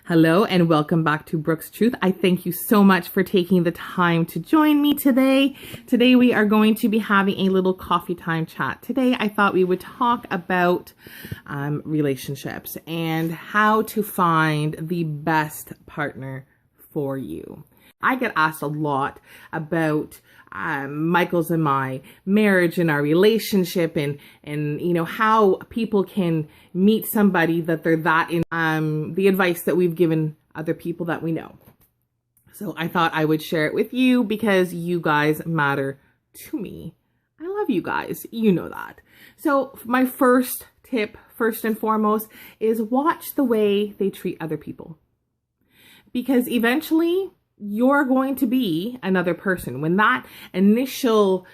Hello and welcome back to Brooke's Truth. I thank you so much for taking the time to join me today. Today we are going to be having a little coffee time chat. Today I thought we would talk about relationships and how to find the best partner for you. I get asked a lot about Michael's and my marriage and our relationship and you know how people can meet somebody that they're that in, the advice that we've given other people that we know. So I thought I would share it with you because you guys matter to me. I love you guys. You know that. So my first tip, first and foremost, is watch the way they treat other people. Because eventually you're going to be another person. When that initial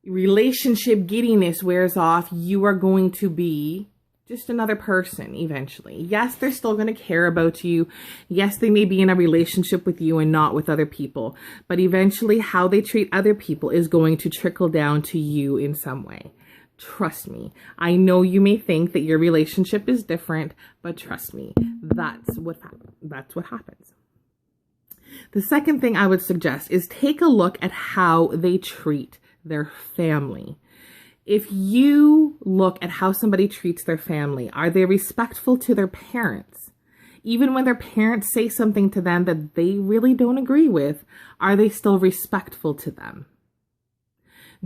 relationship giddiness wears off, you are going to be just another person eventually. Yes, they're still going to care about you. Yes, they may be in a relationship with you and not with other people. But eventually how they treat other people is going to trickle down to you in some way. Trust me. I know you may think that your relationship is different, but trust me, that's what happens. The second thing I would suggest is take a look at how they treat their family. If you look at how somebody treats their family, are they respectful to their parents? Even when their parents say something to them that they really don't agree with, are they still respectful to them?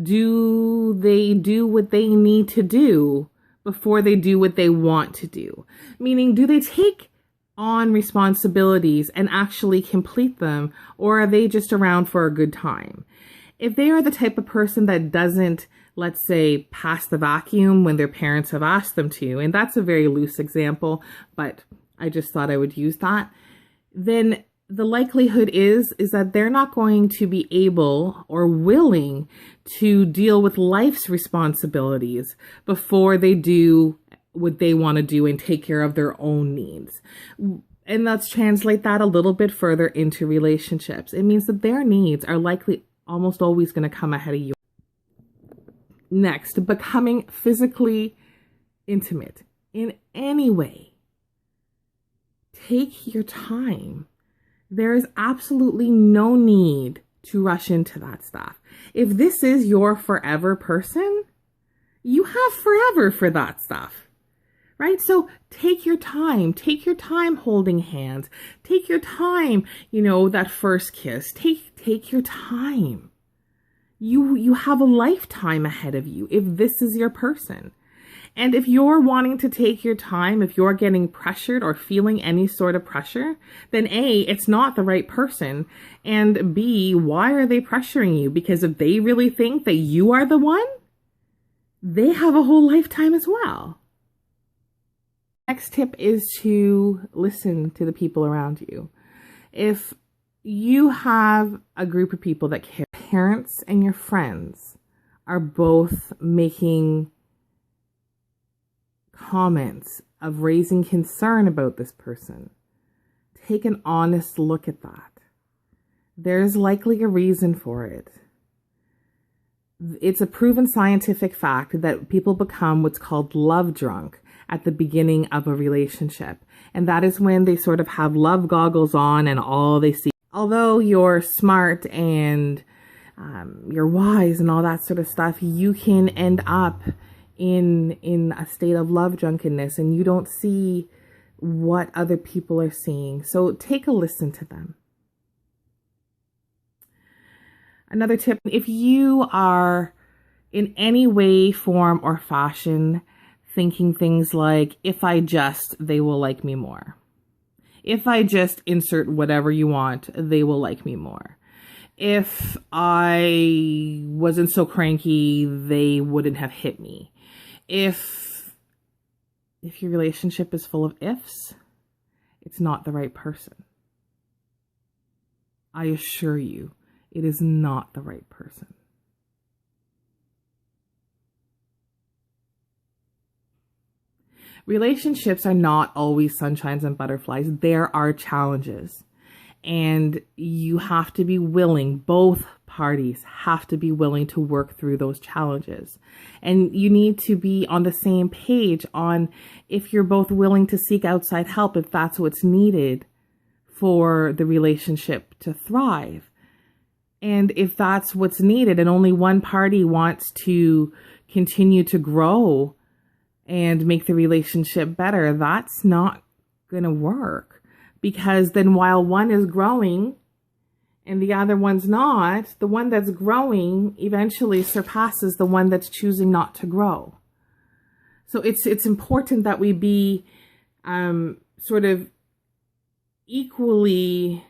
Do they do what they need to do before they do what they want to do? Meaning, do they take on responsibilities and actually complete them, or are they just around for a good time? If they are the type of person that doesn't, let's say, pass the vacuum when their parents have asked them to, and that's a very loose example, but I just thought I would use that, then the likelihood is that they're not going to be able or willing to deal with life's responsibilities before they do what they want to do and take care of their own needs. And let's translate that a little bit further into relationships. It means that their needs are likely almost always going to come ahead of yours. Next, becoming physically intimate in any way. Take your time. There is absolutely no need to rush into that stuff. If this is your forever person, you have forever for that stuff. Right? So take your time holding hands, take your time, that first kiss, take your time. You have a lifetime ahead of you if this is your person. And if you're wanting to take your time, if you're getting pressured or feeling any sort of pressure, then A, it's not the right person. And B, why are they pressuring you? Because if they really think that you are the one, they have a whole lifetime as well. Next tip is to listen to the people around you. If you have a group of people that care, parents and your friends are both making comments of raising concern about this person, take an honest look at that. There's likely a reason for it. It's a proven scientific fact that people become what's called love drunk at the beginning of a relationship. And that is when they sort of have love goggles on and all they see. Although you're smart and you're wise and all that sort of stuff, you can end up in a state of love drunkenness and you don't see what other people are seeing. So take a listen to them. Another tip, if you are in any way, form, or fashion thinking things like, if I just, they will like me more. If I just insert whatever you want, they will like me more. If I wasn't so cranky, they wouldn't have hit me. If your relationship is full of ifs, it's not the right person. I assure you, it is not the right person. Relationships are not always sunshines and butterflies. There are challenges. And you have to be willing, both parties have to be willing to work through those challenges. And you need to be on the same page on if you're both willing to seek outside help, if that's what's needed for the relationship to thrive. And if that's what's needed and only one party wants to continue to grow and make the relationship better, that's not going to work. Because then while one is growing and the other one's not, the one that's growing eventually surpasses the one that's choosing not to grow. So it's important that we be sort of equally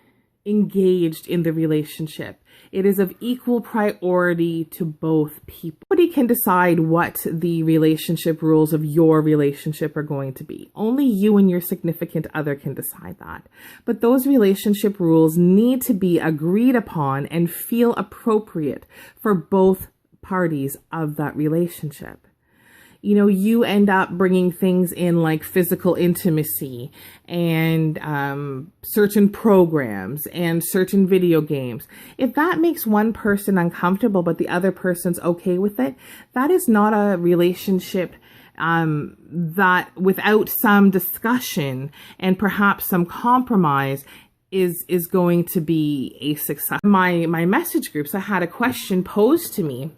engaged in the relationship. It is of equal priority to both people. Nobody can decide what the relationship rules of your relationship are going to be. Only you and your significant other can decide that. But those relationship rules need to be agreed upon and feel appropriate for both parties of that relationship. You know, you end up bringing things in like physical intimacy and certain programs and certain video games. If that makes one person uncomfortable, but the other person's okay with it, that is not a relationship that without some discussion and perhaps some compromise is going to be a success. My message groups, I had a question posed to me.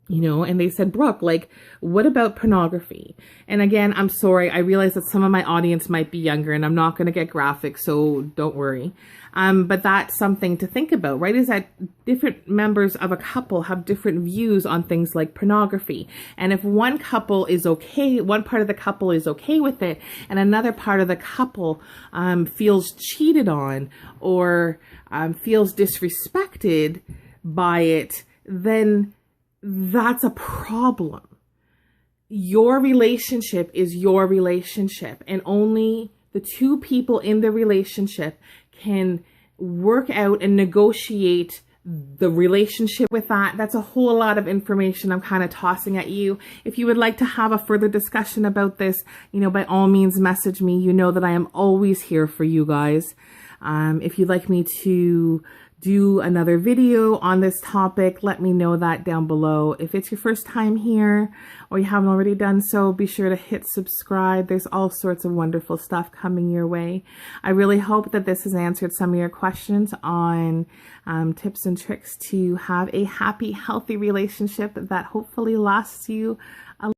You know, and they said, Brooke, like, what about pornography? And again, I'm sorry, I realize that some of my audience might be younger and I'm not going to get graphic, so don't worry. But that's something to think about, right? Is that different members of a couple have different views on things like pornography. And if one couple is okay, one part of the couple is okay with it, and another part of the couple feels cheated on or feels disrespected by it, then that's a problem. Your relationship is your relationship, and only the two people in the relationship can work out and negotiate the relationship with that. That's a whole lot of information I'm kind of tossing at you. If you would like to have a further discussion about this, you know, by all means message me. You know that I am always here for you guys. If you'd like me to do another video on this topic, let me know that down below. If it's your first time here or you haven't already done so, be sure to hit subscribe. There's all sorts of wonderful stuff coming your way. I really hope that this has answered some of your questions on tips and tricks to have a happy, healthy relationship that hopefully lasts you a